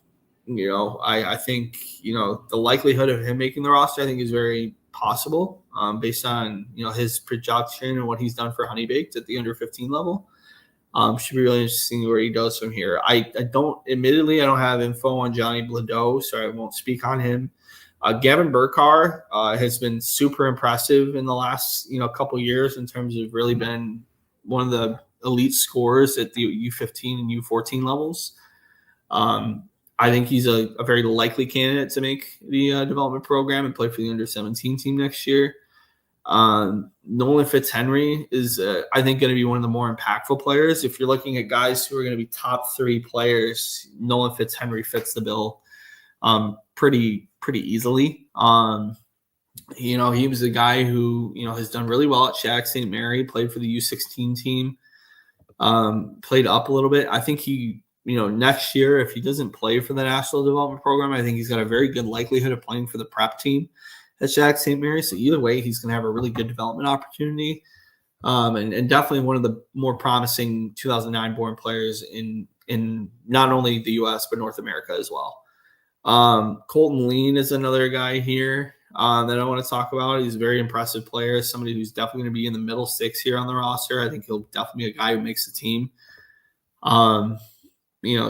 think, the likelihood of him making the roster, I think, is very possible based on, his production and what he's done for Honey Baked at the under 15 level. Should be really interesting where he goes from here. I don't have info on Johnny Bladeau, so I won't speak on him. Gavin Burkar has been super impressive in the last, couple years in terms of really been one of the elite scorers at the U15 and U14 levels. I think he's a very likely candidate to make the development program and play for the under-17 team next year. Nolan Fitzhenry is, I think, going to be one of the more impactful players. If you're looking at guys who are going to be top 3 players, Nolan Fitzhenry fits the bill pretty easily. He was a guy who, has done really well at Shattuck St. Mary, played for the U16 team, played up a little bit. I think he, next year, if he doesn't play for the National Development Program, I think he's got a very good likelihood of playing for the prep team at Shattuck St. Mary. So either way, he's going to have a really good development opportunity. And definitely one of the more promising 2009 born players in not only the U.S., but North America as well. Colton Lean is another guy here that I want to talk about. He's a very impressive player, somebody who's definitely going to be in the middle six here on the roster. I think he'll definitely be a guy who makes the team.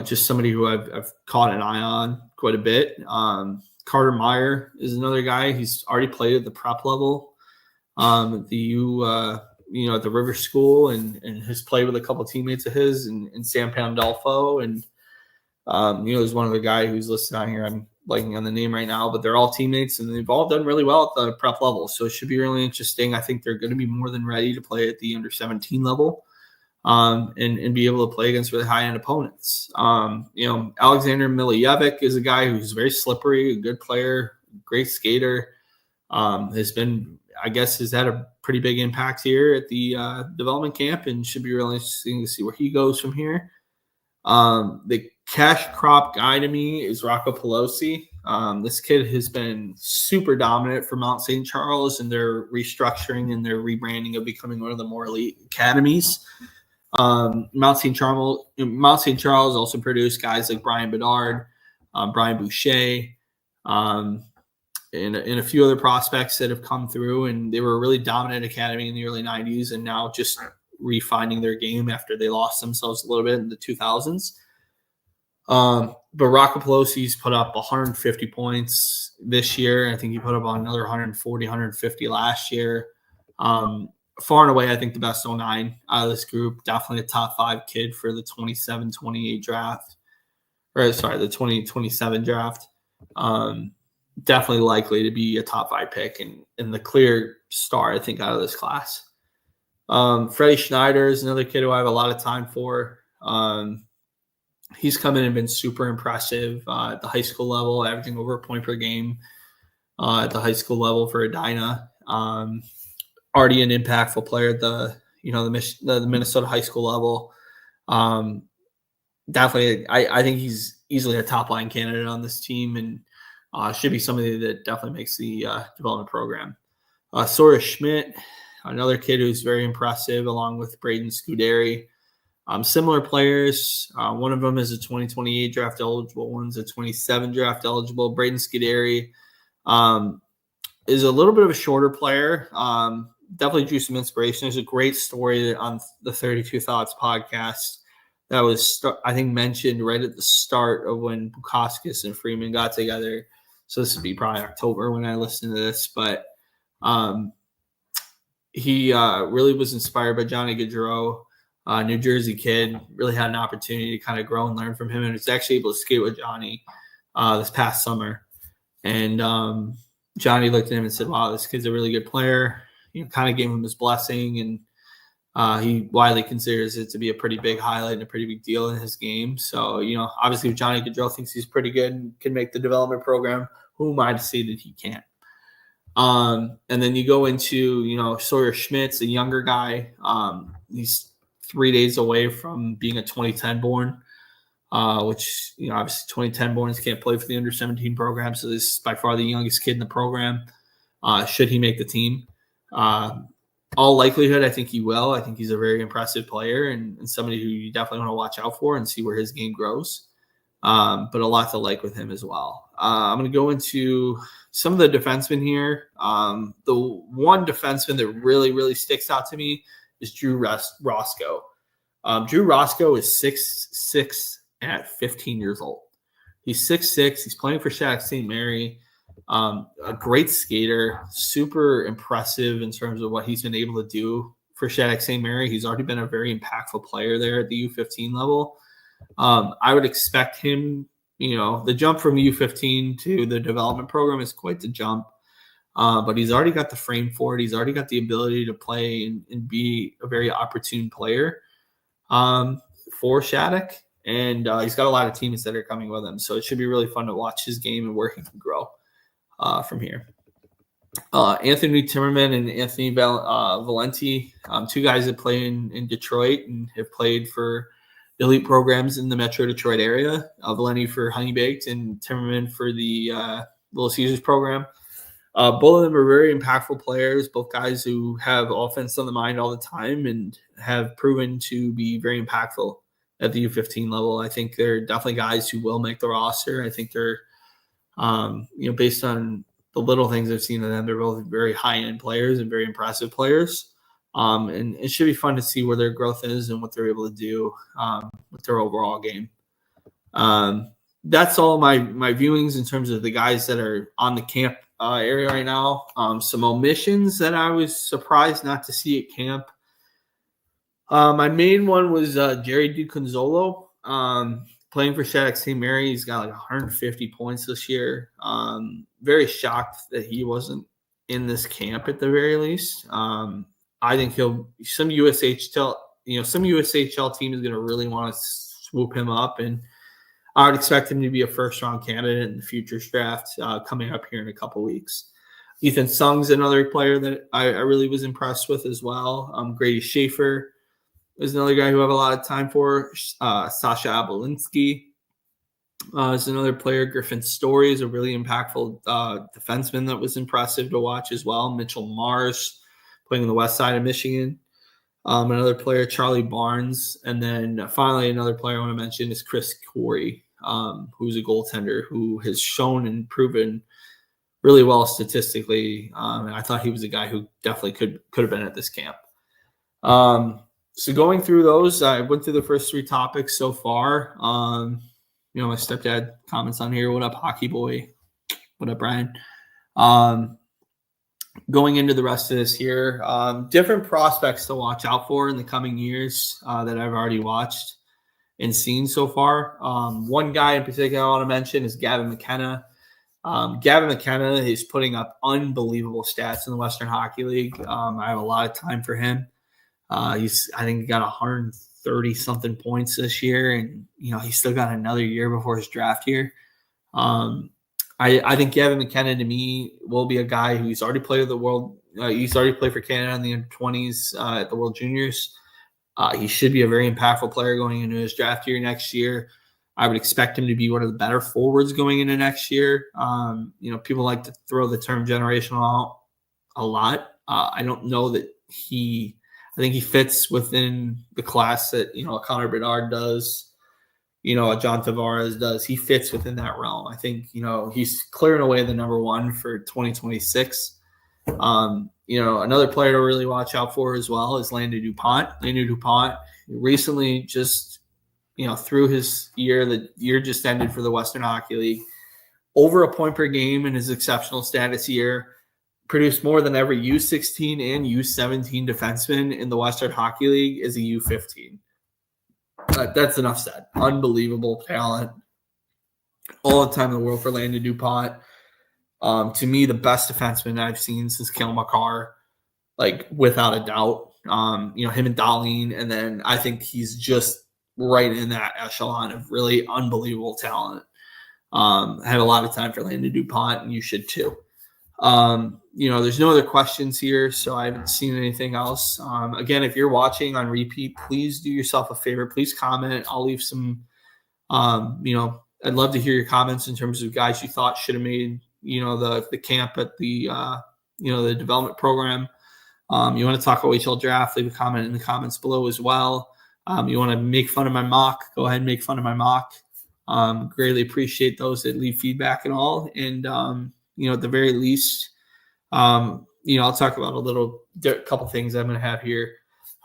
Just somebody who I've caught an eye on quite a bit. Carter Meyer is another guy. He's already played at the prep level at the at the River School and has played with a couple of teammates of his and Sam Pandolfo. And, there's one other guy who's listed on here. I'm blanking on the name right now, but they're all teammates and they've all done really well at the prep level. So it should be really interesting. I think they're going to be more than ready to play at the under 17 level and be able to play against really high end opponents. Alexander Miljevic is a guy who's very slippery, a good player, great skater, has had a pretty big impact here at the development camp and should be really interesting to see where he goes from here. The cash crop guy to me is Rocco Pelosi. This kid has been super dominant for Mount St. Charles and their restructuring and their rebranding of becoming one of the more elite academies. Mount St. Charles also produced guys like Brian Bedard, Brian Boucher, and a few other prospects that have come through, and they were a really dominant academy in the early 90s and now just refining their game after they lost themselves a little bit in the 2000s. But Rocco Pelosi's put up 150 points this year. I think he put up on another 140, 150 last year. Far and away, I think the best 09 out of this group. Definitely a top 5 kid for the 27-28 draft. The 2027 draft. Definitely likely to be a top 5 pick and the clear star, I think, out of this class. Freddie Schneider is another kid who I have a lot of time for. He's come in and been super impressive at the high school level, averaging over a point per game at the high school level for Edina. Already an impactful player at the Minnesota high school level. Definitely, I think he's easily a top line candidate on this team and should be somebody that definitely makes the development program. Sora Schmidt, another kid who's very impressive, along with Braden Scuderi. Similar players. One of them is a 2028 draft eligible. One's a 27 draft eligible. Braden Scuderi is a little bit of a shorter player. Definitely drew some inspiration. There's a great story on the 32 Thoughts podcast that was, I think, mentioned right at the start of when Bukauskas and Freeman got together. So this would be probably October when I listened to this. But he really was inspired by Johnny Gaudreau, New Jersey kid. Really had an opportunity to kind of grow and learn from him, and was actually able to skate with Johnny this past summer. And Johnny looked at him and said, "Wow, this kid's a really good player." Kind of gave him his blessing, and he widely considers it to be a pretty big highlight and a pretty big deal in his game. So, obviously if Johnny Gaudreau thinks he's pretty good and can make the development program, who am I to say that he can't? And then you go into, Sawyer Schmidt's a younger guy. He's 3 days away from being a 2010 born, which, obviously 2010 borns can't play for the under 17 program. So this is by far the youngest kid in the program. Should he make the team? All likelihood, I think he will. I think he's a very impressive player and somebody who you definitely want to watch out for and see where his game grows. But a lot to like with him as well. I'm going to go into some of the defensemen here. The one defenseman that really, really sticks out to me is Drew Roscoe. Drew Roscoe is 6'6" at 15 years old. He's 6'6". He's playing for Shattuck St. Mary. A great skater, super impressive in terms of what he's been able to do for Shattuck St. Mary. He's already been a very impactful player there at the U15 level. I would expect him, the jump from U15 to the development program is quite the jump. But he's already got the frame for it. He's already got the ability to play and be a very opportune player for Shattuck. and he's got a lot of teams that are coming with him. So it should be really fun to watch his game and where he can grow from here. Anthony Timmerman and Anthony Valenti, two guys that play in Detroit and have played for elite programs in the Metro Detroit area. Valenti for Honey Baked and Timmerman for the Little Caesars program. Both of them are very impactful players, both guys who have offense on the mind all the time and have proven to be very impactful at the U15 level. I think they're definitely guys who will make the roster. I think they're, based on the little things I've seen of them, they're both very high-end players and very impressive players. And it should be fun to see where their growth is and what they're able to do with their overall game. That's all my viewings in terms of the guys that are on the camp area right now. Some omissions that I was surprised not to see at camp. My main one was Jerry DiConzolo, playing for Shattuck St. Mary. He's got like 150 points this year. Very shocked that he wasn't in this camp at the very least. I think some USHL team is going to really want to swoop him up, and I would expect him to be a first-round candidate in the futures draft coming up here in a couple weeks. Ethan Sung's another player that I really was impressed with as well. Grady Schaefer is another guy who I have a lot of time for. Sasha Abelinsky is another player. Griffin Story is a really impactful defenseman that was impressive to watch as well. Mitchell Mars playing on the west side of Michigan. Another player, Charlie Barnes. And then finally, another player I want to mention is Chris Corey, who's a goaltender who has shown and proven really well statistically. And I thought he was a guy who definitely could have been at this camp. So going through those, I went through the first three topics so far. My stepdad comments on here. What up, hockey boy? What up, Brian? Going into the rest of this here, different prospects to watch out for in the coming years that I've already watched and seen so far. One guy in particular I want to mention is Gavin McKenna. Gavin McKenna is putting up unbelievable stats in the Western Hockey League. I have a lot of time for him. I think he got 130 something points this year, and he's still got another year before his draft year. I think Gavin McKenna to me will be a guy who's already played the world. He's already played for Canada in the under-20s at the World Juniors. He should be a very impactful player going into his draft year next year. I would expect him to be one of the better forwards going into next year. People like to throw the term generational out a lot. I don't know that I think he fits within the class that, Connor Bedard does, John Tavares does. He fits within that realm. I think, he's clearing away the number one for 2026. Another player to really watch out for as well is Landon DuPont. Landon DuPont recently just, through his year, the year just ended for the Western Hockey League, over a point per game in his exceptional status year, produced more than every U16 and U17 defenseman in the Western Hockey League as a U15. That's enough said. Unbelievable talent. All the time in the world for Landon DuPont. To me, the best defenseman I've seen since Cale Makar, without a doubt. Him and Darlene, and then I think he's just right in that echelon of really unbelievable talent. I have a lot of time for Landon DuPont, and you should too. There's no other questions here, so I haven't seen anything else. Again, if you're watching on repeat, please do yourself a favor. Please comment. I'll leave some, I'd love to hear your comments in terms of guys you thought should have made, the camp at the, the development program. You want to talk OHL Draft, leave a comment in the comments below as well. You want to make fun of my mock, go ahead and make fun of my mock. Greatly appreciate those that leave feedback and all. And, at the very least, I'll talk about a couple things I'm going to have here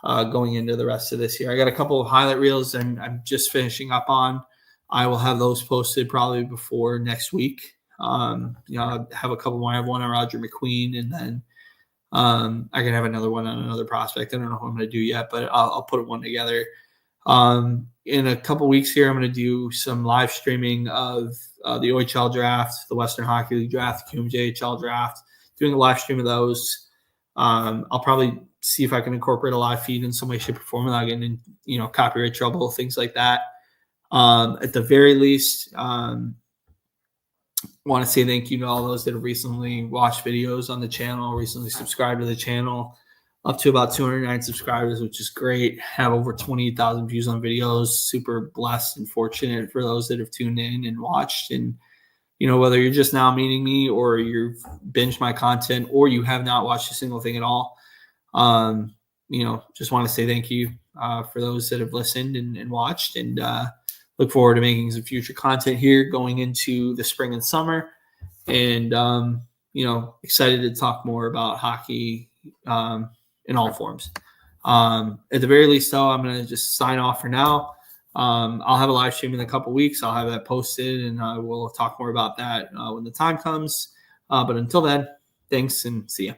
going into the rest of this year. I got a couple of highlight reels I'm just finishing up on. I will have those posted probably before next week. I have a couple more. I have one on Roger McQueen, and then I can have another one on another prospect. I don't know what I'm going to do yet, but I'll put one together. In a couple weeks here, I'm going to do some live streaming of the OHL Draft, the Western Hockey League Draft, the QMJHL Draft, doing a live stream of those. I'll probably see if I can incorporate a live feed in some way, shape, or form without getting in, copyright trouble, things like that. At the very least, want to say thank you to all those that have recently watched videos on the channel, recently subscribed to the channel, up to about 209 subscribers, which is great. Have over 28,000 views on videos. Super blessed and fortunate for those that have tuned in and watched. And, whether you're just now meeting me or you've binged my content or you have not watched a single thing at all, just want to say thank you for those that have listened and watched, and look forward to making some future content here going into the spring and summer. And, excited to talk more about hockey in all forms. At the very least, though, I'm going to just sign off for now. I'll have a live stream in a couple weeks. I'll have that posted, and we'll talk more about that when the time comes. But until then, thanks and see ya.